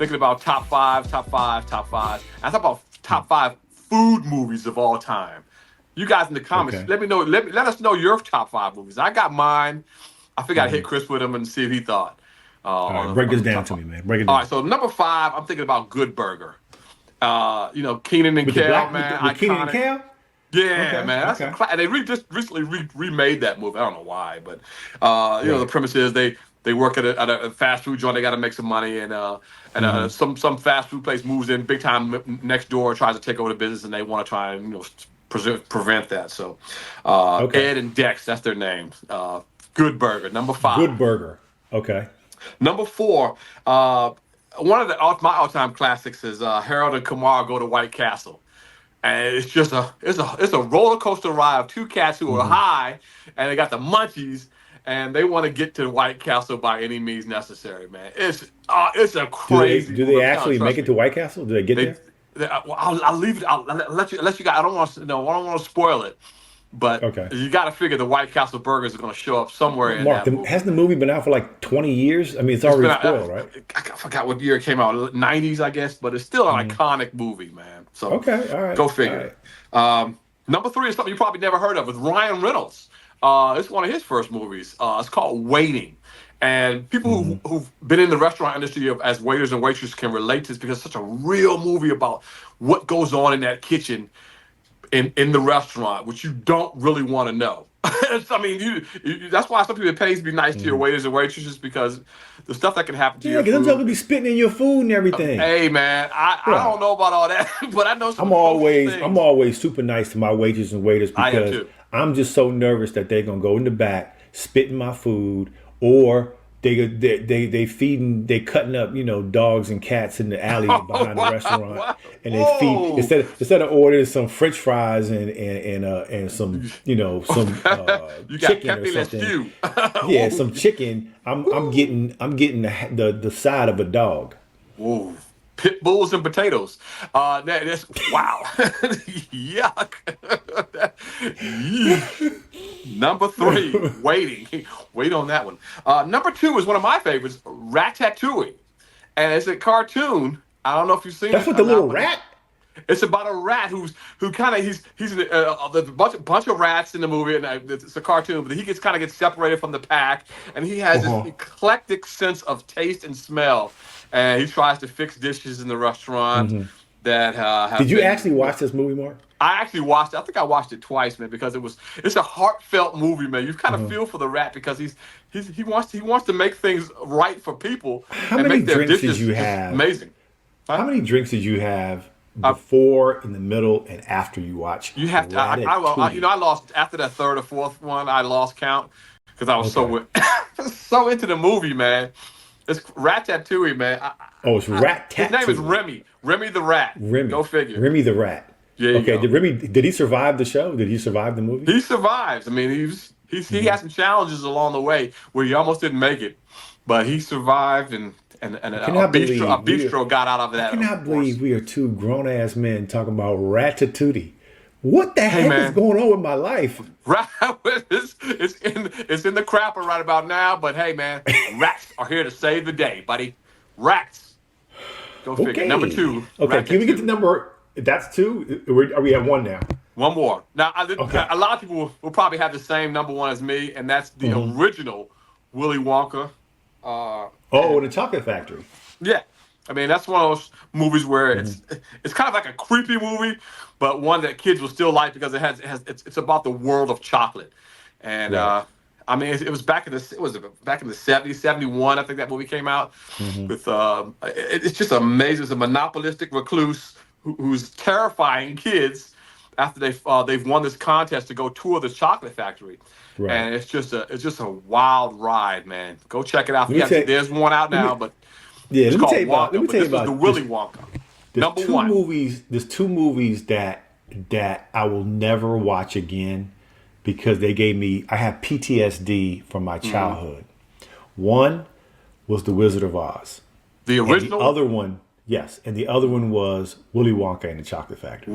thinking about top five, top five, top five. I thought about top five food movies of all time. You guys in the comments, Okay. let me know. Let us know your top five movies. I got mine. I figured I'd hit Hmm. Chris with him and see if he thought All right, break on this the down top to five. me, man. Break it All down. right, so number five, I'm thinking about Good Burger. Keenan and With the Kel, black man, with Keenan and iconic. Kel? Yeah, Okay, man, that's a okay. and they just recently remade that movie. I don't know why, but the Right. premise is they work at a fast food joint. They got to make some money, and Hmm. some fast food place moves in big time next door, tries to take over the business, and they want to try and prevent that. So Okay. Ed and Dex, that's their names. Good Burger, number Good five. burger. Okay. Number four, one of my all time classics is Harold and Kumar Go to White Castle. And it's just a roller coaster ride of two cats who are Hmm. high and they got the munchies and they want to get to White Castle by any means necessary, man. It's a crazy Do they movie. I'm telling you, actually make trust it me. to White Castle? Do they get They, there? well, I'll leave it. I'll let you guys. I don't want to. No, I don't want to spoil it. But Okay. you got to figure the White Castle burgers are going to show up somewhere in Mark, that movie. hasn't the movie been out for like 20 years? I mean, it's It's already been spoiled, right? I forgot what year it came out, 90s, I guess, but it's still an Hmm. iconic movie, man. So Okay. All right. go All figure. right. Number three is something you probably never heard of with Ryan Reynolds. It's one of his first movies. It's called Waiting. And people Hmm. who've been in the restaurant industry as waiters and waitresses can relate to this because it's such a real movie about what goes on in that kitchen in the restaurant, which you don't really want to know. I mean, that's why some people it pays to be nice to your Hmm. waiters and waitresses because the stuff that can happen to Yeah, your because them jokers food. be spitting in your food and everything. Hey, man, I Bruh. don't know about all that, but I know some I'm atrocious always I'm things. always super nice to my waiters and waiters I am because too. I'm just so nervous that they're gonna go in the back, spit in my food, or they feeding they cutting up dogs and cats in the alley Oh, behind the wow, restaurant, wow. and they feed Whoa. instead of ordering some French fries and some some You got chicken or Pepe Le something. Stew. Yeah, Ooh, some chicken. I'm getting the side of a dog. ooh. Pit bulls and potatoes. That's wow. Yuck. Yeesh. Number three, waiting. Wait on that one. Number two is one of my favorites, Ratatouille, and it's a cartoon. I don't know if you've seen That's it what or the not, little but rat. it's about a rat who kind of he's there's a bunch of rats in the movie, and it's a cartoon, but he gets separated from the pack, and he has this Uh-huh. eclectic sense of taste and smell, and he tries to fix dishes in the restaurant Hmm. that Did have you been. actually watch this movie, Mark? I actually watched it. I think I watched it twice, man, because it's a heartfelt movie, man. You kind of Uh-huh. feel for the rat because he wants to make things right for people How and many make their drinks did dishes you just have? amazing. How Huh? many drinks did you have I, before, in the middle, and after you watch You have to. Ratatouille? I lost after that third or fourth one. I lost count because I was Okay. so into the movie, man. It's Ratatouille, man. Oh, it's Rat His name is Tattooey. Remy. Remy the Rat. Go Remy. figure. Remy the Rat. There you Okay. go. Did he survive the show? Did he survive the movie? He survives. I mean, he Hmm. had some challenges along the way where he almost didn't make it, but he survived, and I cannot a believe bistro got out of I that, of cannot course. believe we are two grown ass men talking about Ratatouille. What the Hey, heck is man, going on with my life? right? It's in the crapper right about now, but hey, man, rats are here to save the day, buddy. Rats. Go figure. Number Okay. two, Okay. Can we get to Ratatouille. number? That's two. Are we at one now? One more. Now, Okay. a lot of people will probably have the same number one as me, and that's the Hmm. original Willy Wonka. Oh, And in the Chocolate Factory. yeah, I mean that's one of those movies where Hmm. it's kind of like a creepy movie, but one that kids will still like because it's about the world of chocolate, and Right. I mean it was back in the 70s, 71. I think that movie came out Hmm. with it's just amazing. It's a monopolistic recluse who's terrifying kids after they've won this contest to go tour this chocolate factory. Right. And it's just a wild ride, man. Go check it out. Let me tell. There's one out Let now, me. but Yeah. it's Let me tell called you about. Let Wonka, me but tell you this was the about this. Willy Wonka. There's Number two one. movies. There's two movies that I will never watch again because they gave me. I have PTSD from my Mhm. childhood. One was The Wizard of Oz, The and the original. other one, yes, and the other one was Willy Wonka and the Chocolate Factory.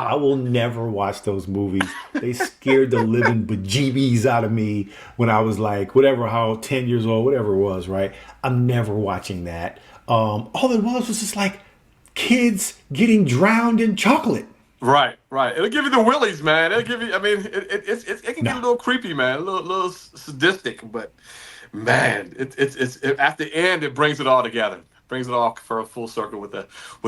I Wow. will never watch those movies. They scared the living bejeebies out of me when I was like, whatever, how 10 years old, whatever it was, right? I'm never watching that. All it was just like kids getting drowned in chocolate. Right, right. It'll give you the willies, man. It'll give you. I mean, it can get a Nah, little creepy, man. A little sadistic, but man, at the end it brings it all together. Brings it all for a full circle with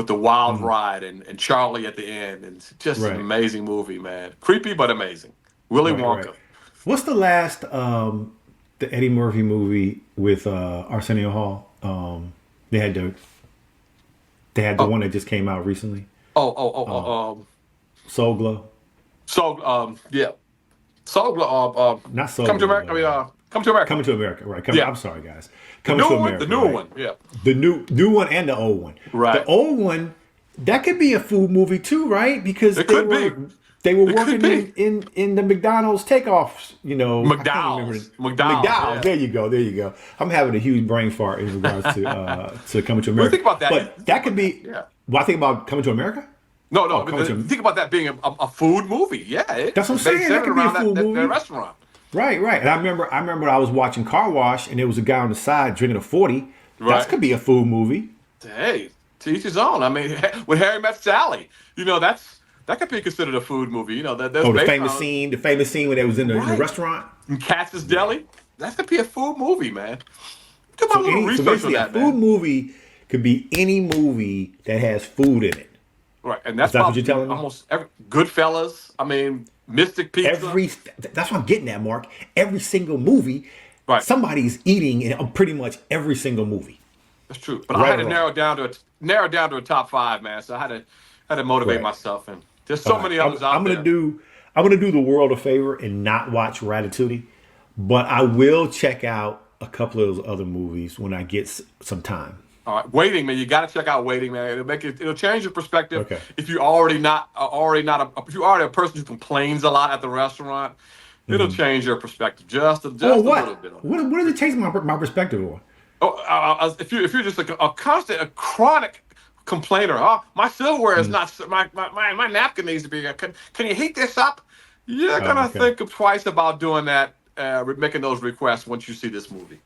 the wild ride and Charlie at the end, and it's just an right, amazing movie, man. Creepy but amazing. Willy right. Wonka. What's the last the Eddie Murphy movie with Arsenio Hall? They had the Oh, one that just came out recently. oh. Soul Glow, So yeah, so not Soul come to Glow, America. I but mean, come to America. Coming to America. Right. Yeah, I'm sorry, guys. the Coming to newer one, the America. newer Right. one. Yeah, The new one and the old one. The right. old one, that could be a food movie too, right? Because It could be. they were It could working be. in the McDonald's takeoffs. I can't remember McDowell's. McDowell's. McDonald's. Yeah. There you go. I'm having a huge brain fart in regards to Coming to Well, America. think about that. But that could be. Yeah. Well, I think about Coming to America. No, no. Oh, Coming to. Think about that being a food movie. Yeah, That's what I'm they saying. That centered could be a around food that movie. restaurant. Right. And I remember I was watching Car Wash, and there was a guy on the side drinking a 40. That Right. could be a food movie. Hey, to each his own. I mean, when Harry Met Sally, that could be considered a food movie. That's Oh, the based famous on scene, when they was in the right. restaurant. And Katz's Deli. That could be a food movie, man. Do my So little so research on basically, a that, food man. movie could be any movie that has food in it. Right, and Is that's that what about you're telling me? almost every Goodfellas. I mean, Mystic Pizza. That's what I'm getting at, Mark. Every single movie, Right, somebody's eating in pretty much every single movie, that's true. But I right had or to wrong. narrow down to a top five, man. So I had to motivate Right. myself, and there's All so right. many others out I'm gonna there. do. I'm gonna do the world a favor and not watch Ratatouille, but I will check out a couple of those other movies when I get some time. All right, Waiting, man. You got to check out Waiting, man. It'll change your perspective. Okay. If you're already a person who complains a lot at the restaurant, it'll change your perspective just a Oh, little bit. What does it change my perspective on? Oh, if you're just a constant, a chronic complainer, oh, my silverware is not my napkin needs to be. Can you heat this up? You're Oh, gonna okay. think twice about doing that, making those requests once you see this movie.